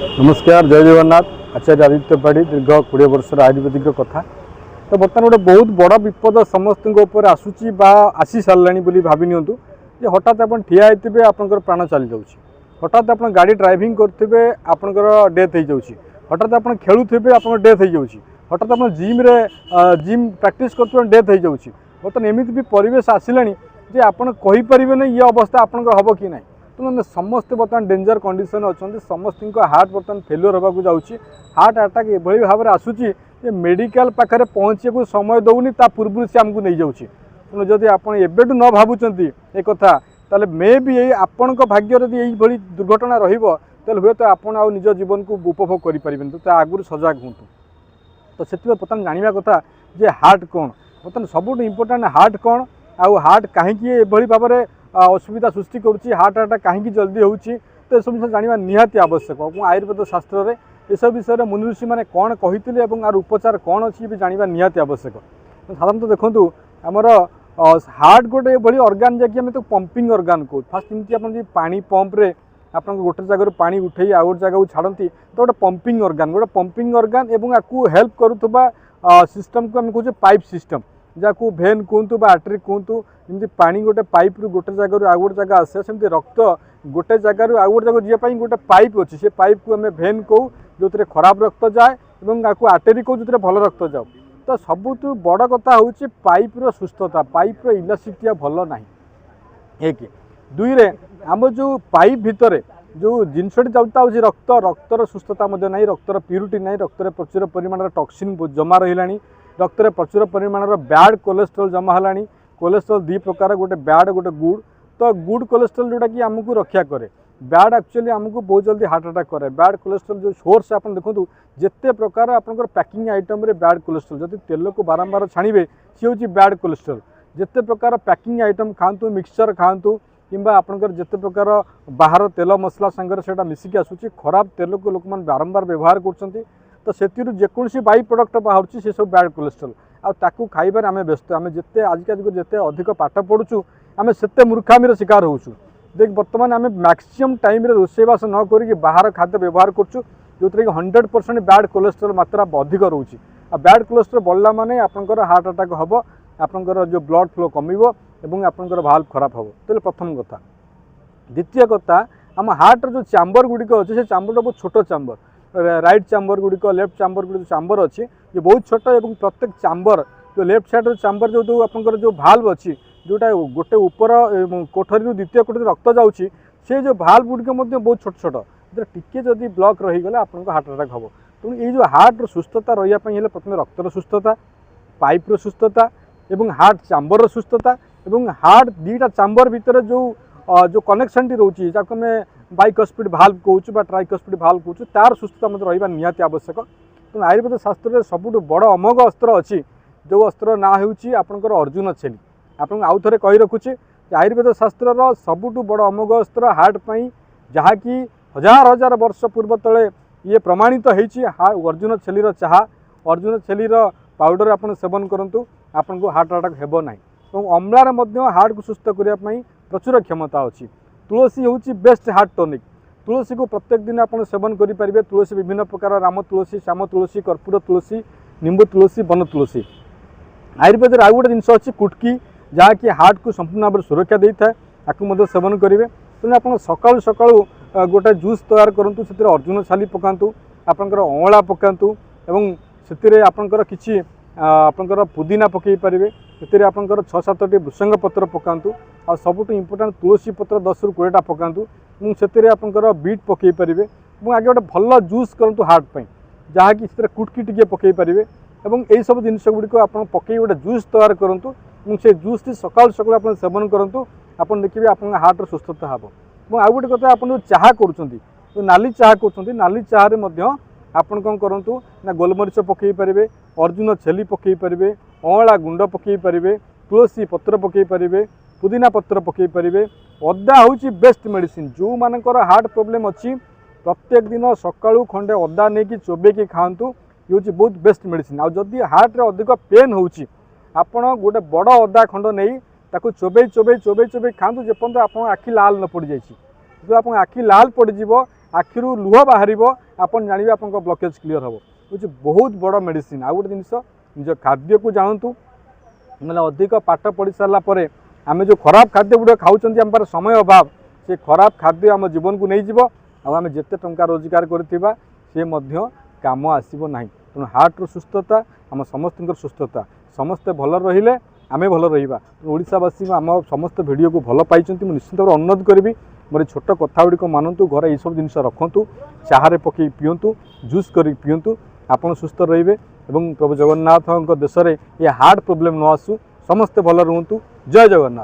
नमस्कार, जय जगन्नाथ। आचार्य आदित्य पाढ़ी दीर्घ 20 वर्ष आयुर्वेदिक कथा तो बर्तमान गोटे बहुत बड़ विपद समस्त आसूची आसी सारे भावी निंतु हठात आप ठिया होते आपंकर प्राण चली जाऊँगी। हठात आप गाड़ी ड्राइविंग करेंगे आपंकर डेथ हो जाऊँगी। हठात आप खेलुवे आप डेथ हो जाऊँगी। हठात आप जिम प्रैक्टिस कर डेथ हो जाऊँगी। बर्तमान एमती भी परिवेश आसिला जे आपरे नहीं ये अवस्था आपंकर हम कि ना। तो समस्ते बर्तमान डेंजर कंडीशन अच्छा समस्त हार्ट बर्तमान फेल्योर होगा जाऊँगी। हार्ट अटैक ये भाव में आसूची मेडिकल पाखे पहुँचे समय दौनी पूर्व से आमको नहीं जाऊँगी। तेणु जदि आप एबेठू न भावुंट एक कथा ताले मे भी यही आपण भाग्य जब यही दुर्घटना रही हुए तो आप निज जीवन को उपभोग करें तो आगुरी सजग हूँ। तो से बर्तमान जानवा कथा जे हार्ट कौन बर्तमान सब इम्पोर्टाट हार्ट कौन आउ हार्ट कहीं भाव में असुविधा सृष्टि करुँच हार्ट अटैक कहीं जल्दी होची तो सब विषय जानवा निहाती आवश्यक। आयुर्वेद शास्त्र में यह विषय में मुनि ऋषि मैंने कौन कहते आर उपचार कौन अच्छी भी जानवा निहाती आवश्यक। साधारणतः देखूँ आमर हार्ट गोटे ये अर्गान जैक आम तो पंपिंग अर्गान कौ फास्ट जमी आप पानी पंप्रे आप गोटे जगह पानी उठे आउ गोटे जगह छाड़ती तो गोटे पंपिंग अर्गान और आपको हेल्प करुवा सिस्टम को आम कहे पाइप सिस्टम जहाँ भेन कहतु आर्टरी कहतु जमी पानी गोटे पाइप रु गोटे जगह आउ गोटे जगह आसे सेमती रक्त गोटे जगह आउ गोटे जगह जीवाई गोटे पाइप अच्छी से पाइप को आम भेन कहू जो खराब रक्त जाए और आपको आर्टरी कहू जो भल रक्त जाओ। तो सबुठ बड़ कथा हूँ पाइप्र सुस्थता पाइप्र इलास्टिसिटी भल ना एक दुई रे आम जो पाइप भितर जो जिनसटी जाता रक्त रक्तर सुस्थता नहीं रक्तर प्यूरिटी नहीं रक्त प्रचुर परिमाण टॉक्सिन जमा रहा रक्त प्रचुर परिमाण बैड कोलेस्ट्रोल जमा है। कोलेस्ट्रोल दी प्रकार गोटे बैड गोटे गुड तो गुड कोलेस्ट्रोल जोटा कि आमको रक्षा करे बैड एक्चुअली आमको बहुत जल्दी हार्ट अटैक करे। बैड कोलेस्ट्रोल जो सोर्स आप देखो जिते प्रकार आपंकर पैकिंग आइटम रे बैड कोलेस्ट्रोल जब तेल को बारंबार छाणिबे सी हूँ बैड कोलेस्ट्रोल जिते प्रकार पैकिंग आइटम खातु मिक्सचर खातु किंबा आपंकर जिते प्रकार बाहर तेल मसला सांगे से मिसिकी आसूँ खराब तेल को लोक मैंने बारंबार व्यवहार कर तो से जेकोसी बाई प्रडक्ट बाहर से सब बैड कोलेस्ट्रोल आकु खाइबार आम व्यस्त आम जिते आजिका जुग जिते अधिक पाठ पढ़ुचु आम से मूर्खामीर शिकार होचु। देख बर्तमान आम मैक्सिमम टाइम रोषेबास न करी बाहर खाद्य व्यवहार करुँ जो कि 100% बैड कोलेस्ट्रोल मात्रा अधिक रोचे। बैड कोलेस्ट्रोल बढ़ला माने आपंकर हार्ट अटैक हम आपंकर जो ब्लड फ्लो कमिबो एवं आपंकर भाल्व खराब हम। तो प्रथम कथा। द्वितीय कथा आम हार्ट जो चैम्बर गुड़िक अच्छे से चैम्बर बहुत छोट चैम्बर राइट चैम्बर गुड़िक लेफ्ट चैम्बर गुड़िक चैम्बर अच्छी ये बहुत छोट और प्रत्येक चैम्बर जो लेफ्ट साइड चैम्बर जो आपंकर जो भाल्व अच्छी जोटा गोटे ऊपर कोठरी द्वितीय कोठरी रक्त जाऊँगी से जो भाल्व गुड़िक बहुत छोट छोट टिके जदि ब्लॉक रहीगला आपको हार्ट अटैक हम। तेणु ये जो हार्ट सुस्थता रही प्रथम रक्तर सुस्थता पाइप्र सुस्थता एवं हार्ट चैम्बर सुस्थता एवं हार्ट दीटा चैम्बर भितर जो कनेक्शन टी रोचे जहाँ आम बाइकस्पिड भाल्व कहूँ ट्राइकस्पिड भाल्व कहूँ तार सुस्थता मतलब रहा निहाती आवश्यक। तेणु आयुर्वेद शास्त्र में सबुठ बड़ अमोघ अस्त्र अच्छी जो अस्त्र ना होची आपंकर अर्जुन छेली आपको आउ थे कही रखुचे आयुर्वेद शास्त्र सबुठ बड़ अमोघ अस्त्र हार्ट पाई जहाँकि हजार हजार वर्ष पूर्व तले ये प्रमाणित होती अर्जुन छेलीर चाह अर्जुन छेलीर पाउडर आप सेवन करूँ आपन को हार्ट अटैक हेब ना। अम्लार हार्ट को सुस्थ करने प्रचुर क्षमता अच्छी। तुलसी हूँ बेस्ट हार्ट टॉनिक। तुलसी को प्रत्येक दिन आप सेवन करेंगे। तुलसी विभिन्न प्रकार राम तुलसी श्याम तुलसी कर्पूर तुलसी निंबू तुलसी वन तुलसी। आयुर्वेद आउ गोटे जिनस अच्छी कुटकी जहाँकि हार्ट को संपूर्ण भाव सुरक्षा दे था आपको सेवन करेंगे। तेणु आप सकालू सकालू गोटे जूस तैयार करूँ से अर्जुन छाली पकातु आपंकर अँला पकातु एवं से आपंकर किसी आपंकर पुदीना पकई पारे से आपंकर 6-7टी भृषंग पत्र पकातु आ सबुठ इम्पोर्टाट तुलसी पत्र 10 ରୁ 20टा पकातु से आपंकर बीट पकई पारे आगे गोटे भल जूस करूँ हार्ट पाई जहाँकि से कुटकी टी पकई पारे यही सब जिन गुड़िक आप पकई गोटे जूस तैयार करूँ से जूस टी सकाल सकाल आप सेवन करूँ आप देखिए आप हार्ट सुस्थता हम। आउ गोटे कथा आप जो चाह कर नाली चाह कर नाली चाह आपन कौन करूँ ना गोलमरीच पकई पारे अर्जुन छेली पकई पारे अँला गुंड पकई पारे तुलसी पत्र पकई पारे पुदीना पत्र पकई पारे। अदा हूँ बेस्ट मेडिसिन जो मानकर हार्ट प्रोब्लेम अच्छी प्रत्येक दिन सकाळू खंडे अदा नहीं कि चोबेकी खातु ये हूँ बहुत बेस्ट मेडिसिन। आदि हार्ट रे अधिक पेन होची आपण गोटे बड़ अदा खंड नहीं ताकू चोबे चोबे चोबे चोबे खातु जेपर्यंत आप आखि लाल न पड़ जाए जो आप आखि लाल पड़ज आखिर लुह बाहर आपन जानवे आप ब्लकेज क्लीयर हम हूँ बहुत बड़ मेडिसिन। आउ गोटे जिनस निज खाद्य को जानतु ना अधिक पाठ पढ़ी सारापर आम जो खराब खाद्य गुड़ा खाऊँ आम समय अभाव से खराब खाद्य आम जीवन को नहीं जीव आम जिते टंका रोजगार करथिबा से मध्य काम आसब ना। तेणु हार्टर सुस्थता आम समस्त सुस्थता समस्ते भल रहिले आमे भल रहिबा। ओडिशावासी आम समस्त वीडियो को भल पाई निश्चित भाव अनुरोध करी मोर छोट कथा गुड़िक मानतु घर यह सब जिन रखु चाहे पकई पिंतु जूस कर पिंतु आपन सुस्थ रे प्रभु जगन्नाथ देश में ये हार्ट प्रोब्लेम न आसू समस्ते भल रुहतु। जय जगन्नाथ।